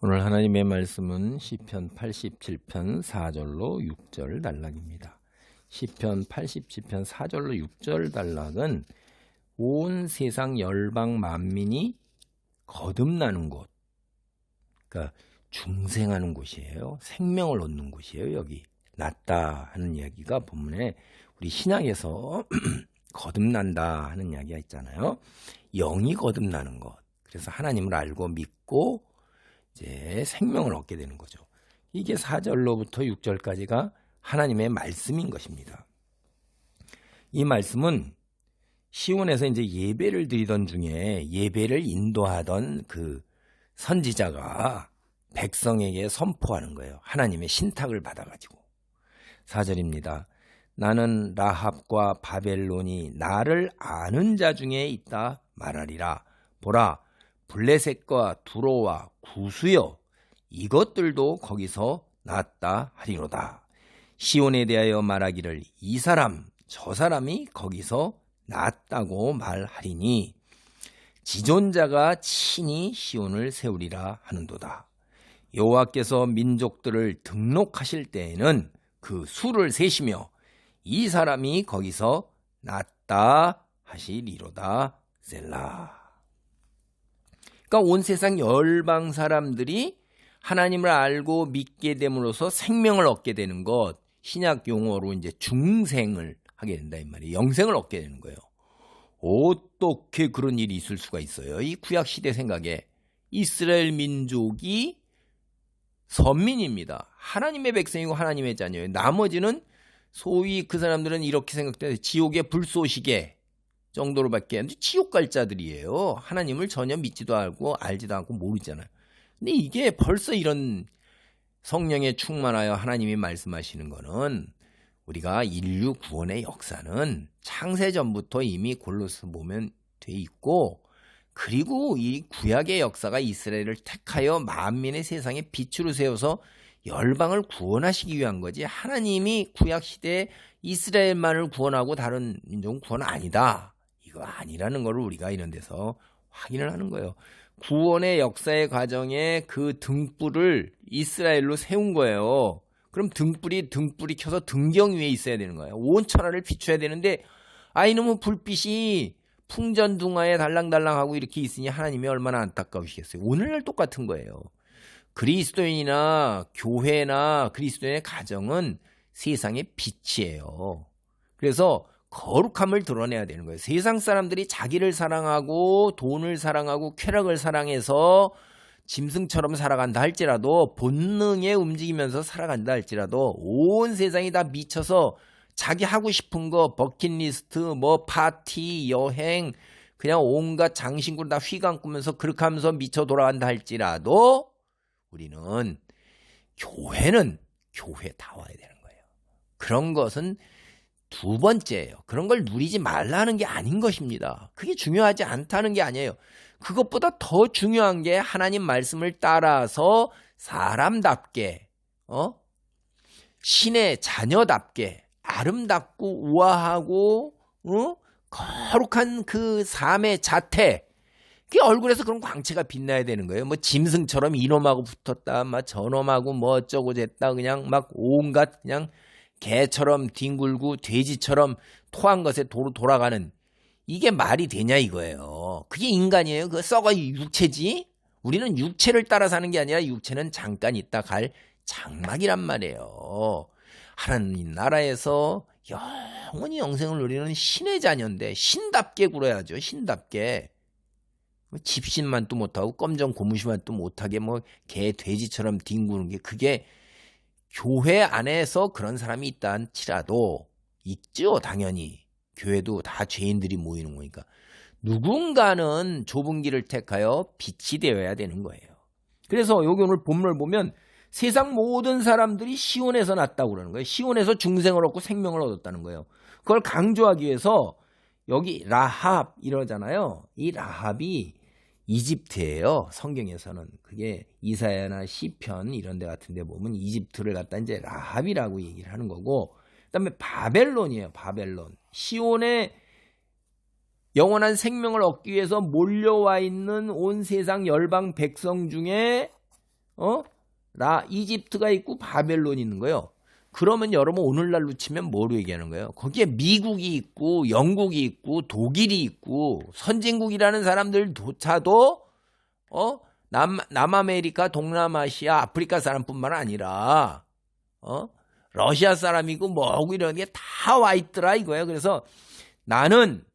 오늘 하나님의 말씀은 시편 87편 4절로 6절 단락입니다. 시편 87편 4절로 6절 단락은 온 세상 열방 만민이 거듭나는 곳, 그러니까 중생하는 곳이에요. 생명을 얻는 곳이에요. 여기 낫다 하는 이야기가 본문에 우리 신약에서 거듭난다 하는 이야기가 있잖아요. 영이 거듭나는 것. 그래서 하나님을 알고 믿고 이제 생명을 얻게 되는 거죠. 이게 4절로부터 6절까지가 하나님의 말씀인 것입니다. 이 말씀은 시온에서 이제 예배를 드리던 중에 예배를 인도하던 그 선지자가 백성에게 선포하는 거예요. 하나님의 신탁을 받아가지고. 4절입니다. 나는 라합과 바벨론이 나를 아는 자 중에 있다 말하리라. 보라, 블레셋과 두로와 구수여 이것들도 거기서 났다 하리로다. 시온에 대하여 말하기를 이 사람 저 사람이 거기서 났다고 말하리니 지존자가 친히 시온을 세우리라 하는도다. 여호와께서 민족들을 등록하실 때에는 그 수를 세시며 이 사람이 거기서 났다 하시리로다. 셀라. 그러니까 온 세상 열방 사람들이 하나님을 알고 믿게 됨으로써 생명을 얻게 되는 것, 신약 용어로 이제 중생을 하게 된다 이 말이에요. 영생을 얻게 되는 거예요. 어떻게 그런 일이 있을 수가 있어요? 이 구약 시대 생각에 이스라엘 민족이 선민입니다. 하나님의 백성이고 하나님의 자녀예요. 나머지는 소위 그 사람들은 이렇게 생각돼요. 지옥의 불쏘시개 정도로밖에 안 돼. 지옥 갈 자들이에요. 하나님을 전혀 믿지도 않고 알지도 않고 모르잖아요. 근데 이게 벌써 이런 성령에 충만하여 하나님이 말씀하시는 거는 우리가 인류 구원의 역사는 창세전부터 이미 골로새 보면 돼 있고, 그리고 이 구약의 역사가 이스라엘을 택하여 만민의 세상에 빛으로 세워서 열방을 구원하시기 위한 거지, 하나님이 구약 시대에 이스라엘만을 구원하고 다른 민족은 구원 아니다, 이거 아니라는 걸 우리가 이런 데서 확인을 하는 거예요. 구원의 역사의 과정에 그 등불을 이스라엘로 세운 거예요. 그럼 등불이 켜서 등경 위에 있어야 되는 거예요. 온 천하를 비춰야 되는데 이놈의 불빛이 풍전등화에 달랑달랑하고 이렇게 있으니 하나님이 얼마나 안타까우시겠어요. 오늘날 똑같은 거예요. 그리스도인이나 교회나 그리스도인의 가정은 세상의 빛이에요. 그래서 거룩함을 드러내야 되는 거예요. 세상 사람들이 자기를 사랑하고 돈을 사랑하고 쾌락을 사랑해서 짐승처럼 살아간다 할지라도, 본능에 움직이면서 살아간다 할지라도 온 세상이 다 미쳐서 자기 하고 싶은 거 버킷리스트 뭐 파티 여행 그냥 온갖 장신구를 다 휘감고면서 그렇게 하면서 미쳐 돌아간다 할지라도 우리는 교회는 교회다워야 되는 거예요. 그런 것은 두 번째예요. 그런 걸 누리지 말라는 게 아닌 것입니다. 그게 중요하지 않다는 게 아니에요. 그것보다 더 중요한 게 하나님 말씀을 따라서 사람답게, 신의 자녀답게 아름답고 우아하고 거룩한 그 삶의 자태, 그 얼굴에서 그런 광채가 빛나야 되는 거예요. 뭐 짐승처럼 이놈하고 붙었다, 막 저놈하고 뭐 어쩌고 됐다, 그냥 막 온갖 그냥 개처럼 뒹굴고 돼지처럼 토한 것에 돌아가는, 이게 말이 되냐 이거예요. 그게 인간이에요. 그거 썩어 육체지. 우리는 육체를 따라 사는 게 아니라 육체는 잠깐 있다 갈 장막이란 말이에요. 하나님 나라에서 영원히 영생을 누리는 신의 자녀인데 신답게 굴어야죠. 신답게. 집신만 또 못하고 껌정 고무신만 또 못하게 뭐 개 돼지처럼 뒹구는 게, 그게 교회 안에서 그런 사람이 있다 치라도 있죠. 당연히 교회도 다 죄인들이 모이는 거니까 누군가는 좁은 길을 택하여 빛이 되어야 되는 거예요. 그래서 여기 오늘 본문을 보면 세상 모든 사람들이 시온에서 났다고 그러는 거예요. 시온에서 중생을 얻고 생명을 얻었다는 거예요. 그걸 강조하기 위해서 여기 라합 이러잖아요. 이 라합이 이집트예요. 성경에서는. 그게 이사야나 시편 이런 데 같은 데 보면 이집트를 갖다 이제 라합이라고 얘기를 하는 거고, 그다음에 바벨론이에요. 바벨론. 시온에 영원한 생명을 얻기 위해서 몰려와 있는 온 세상 열방 백성 중에 이집트가 있고 바벨론이 있는 거예요. 그러면 여러분 오늘날로 치면 뭐로 얘기하는 거예요? 거기에 미국이 있고 영국이 있고 독일이 있고 선진국이라는 사람들조차도 남아메리카, 동남아시아, 아프리카 사람뿐만 아니라 러시아 사람이고 뭐고 이런 게 다 와 있더라 이거예요. 그래서 나는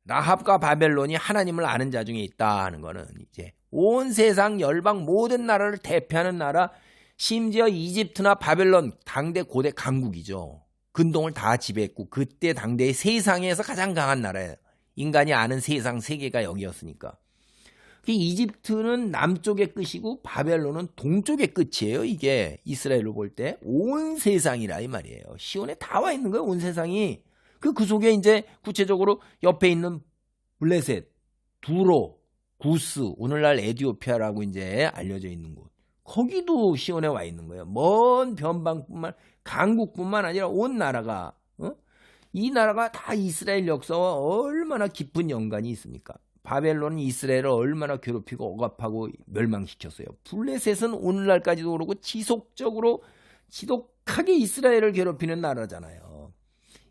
라합과 바벨론이 하나님을 아는 자 중에 있다 하는 거는 이제 온 세상 열방 모든 나라를 대표하는 나라, 심지어 이집트나 바벨론 당대 고대 강국이죠. 근동을 다 지배했고 그때 당대의 세상에서 가장 강한 나라예요. 인간이 아는 세상 세계가 여기였으니까. 이집트는 남쪽의 끝이고 바벨론은 동쪽의 끝이에요. 이게 이스라엘로 볼 때 온 세상이라 이 말이에요. 시온에 다 와 있는 거예요. 온 세상이. 그 속에 이제 구체적으로 옆에 있는 블레셋, 두로, 구스, 오늘날 에티오피아라고 이제 알려져 있는 곳. 거기도 시온에 와 있는 거예요. 먼 변방뿐만, 강국뿐만 아니라 온 나라가, 이 나라가 다 이스라엘 역사와 얼마나 깊은 연관이 있습니까? 바벨론은 이스라엘을 얼마나 괴롭히고 억압하고 멸망시켰어요. 블레셋은 오늘날까지도 그러고 지독하게 이스라엘을 괴롭히는 나라잖아요.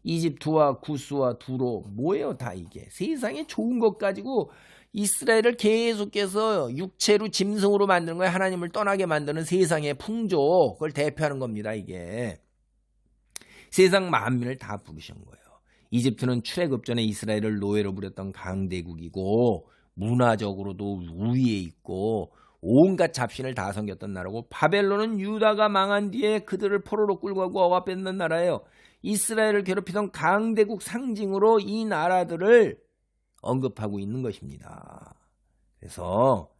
이집트와 구스와 두로 뭐예요 다 이게. 세상에 좋은 것 가지고 이스라엘을 계속해서 육체로 짐승으로 만드는 거예요. 하나님을 떠나게 만드는 세상의 풍조, 그걸 대표하는 겁니다. 이게 세상 만민을 다 부르신 거예요. 이집트는 출애굽 전에 이스라엘을 노예로 부렸던 강대국이고 문화적으로도 우위에 있고 온갖 잡신을 다 섬겼던 나라고, 바벨론은 유다가 망한 뒤에 그들을 포로로 끌고 가고 억압했던 나라예요. 이스라엘을 괴롭히던 강대국 상징으로 이 나라들을 언급하고 있는 것입니다. 그래서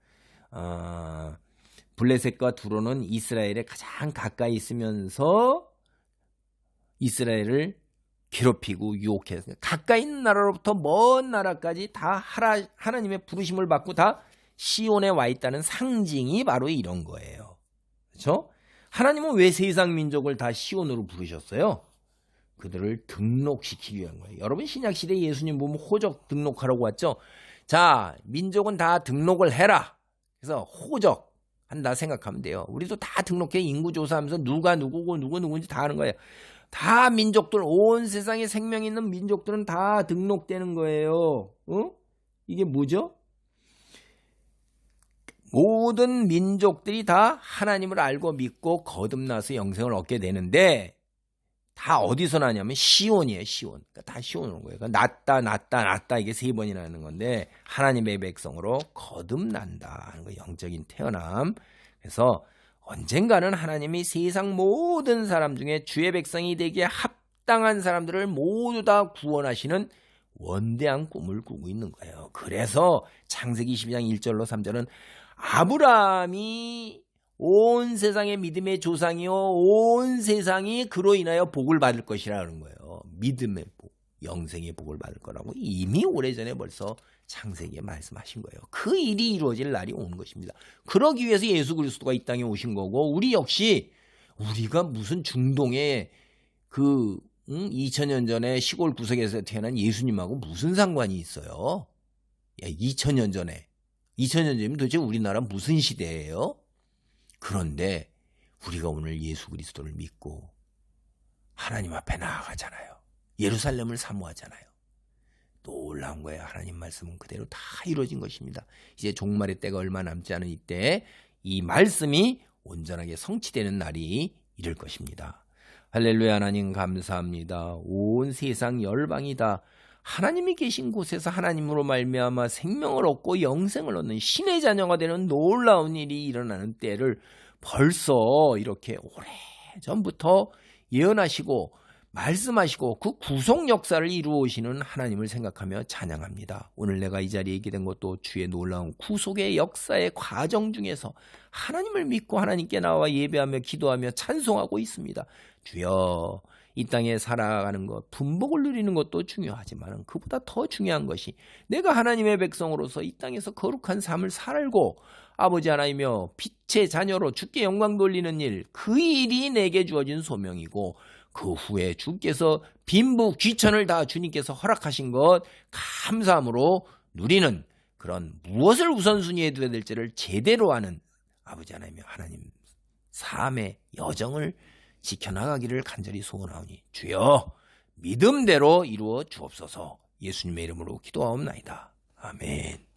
블레셋과 두로는 이스라엘에 가장 가까이 있으면서 이스라엘을 괴롭히고 유혹해서 가까이 있는 나라로부터 먼 나라까지 다 하나님의 부르심을 받고 다 시온에 와 있다는 상징이 바로 이런 거예요. 그렇죠? 하나님은 왜 세상 민족을 다 시온으로 부르셨어요? 그들을 등록시키기 위한 거예요. 여러분 신약시대 예수님 보면 호적 등록하라고 왔죠? 자, 민족은 다 등록을 해라. 그래서 호적 한다 생각하면 돼요. 우리도 다 등록해. 인구조사하면서 누가 누구고 누구 누구인지 다 아는 거예요. 다 민족들, 온 세상에 생명 있는 민족들은 다 등록되는 거예요. 이게 뭐죠? 모든 민족들이 다 하나님을 알고 믿고 거듭나서 영생을 얻게 되는데 다 어디서 나냐면 시온이에요. 시온. 그러니까 다 시온으로 온 거예요. 그러니까 낫다 이게 3번이나 하는 건데 하나님의 백성으로 거듭난다 하는 거, 영적인 태어남. 그래서 언젠가는 하나님이 세상 모든 사람 중에 주의 백성이 되기에 합당한 사람들을 모두 다 구원하시는 원대한 꿈을 꾸고 있는 거예요. 그래서 창세기 12장 1절로 3절은 아브라함이 온 세상의 믿음의 조상이요 온 세상이 그로 인하여 복을 받을 것이라는 거예요. 믿음의 복, 영생의 복을 받을 거라고 이미 오래전에 벌써 창세기에 말씀하신 거예요. 그 일이 이루어질 날이 오는 것입니다. 그러기 위해서 예수 그리스도가 이 땅에 오신 거고, 우리 역시 우리가 무슨 중동의 2000년 전에 시골 구석에서 태어난 예수님하고 무슨 상관이 있어요? 2000년 전이면 도대체 우리나라 무슨 시대예요? 그런데 우리가 오늘 예수 그리스도를 믿고 하나님 앞에 나아가잖아요. 예루살렘을 사모하잖아요. 놀라운 거예요. 하나님 말씀은 그대로 다 이루어진 것입니다. 이제 종말의 때가 얼마 남지 않은 이때 이 말씀이 온전하게 성취되는 날이 이를 것입니다. 할렐루야. 하나님 감사합니다. 온 세상 열방이다 하나님이 계신 곳에서 하나님으로 말미암아 생명을 얻고 영생을 얻는 신의 자녀가 되는 놀라운 일이 일어나는 때를 벌써 이렇게 오래전부터 예언하시고 말씀하시고 그 구속 역사를 이루어오시는 하나님을 생각하며 찬양합니다. 오늘 내가 이 자리에 있게 된 것도 주의 놀라운 구속의 역사의 과정 중에서 하나님을 믿고 하나님께 나와 예배하며 기도하며 찬송하고 있습니다. 주여, 이 땅에 살아가는 것, 분복을 누리는 것도 중요하지만 그보다 더 중요한 것이 내가 하나님의 백성으로서 이 땅에서 거룩한 삶을 살고 아버지 하나이며 빛의 자녀로 주께 영광 돌리는 일, 그 일이 내게 주어진 소명이고, 그 후에 주께서 빈부 귀천을 다 주님께서 허락하신 것 감사함으로 누리는 그런 무엇을 우선순위에 둬야 될지를 제대로 하는 아버지 하나님 삶의 여정을 지켜나가기를 간절히 소원하오니 주여 믿음대로 이루어 주옵소서. 예수님의 이름으로 기도하옵나이다. 아멘.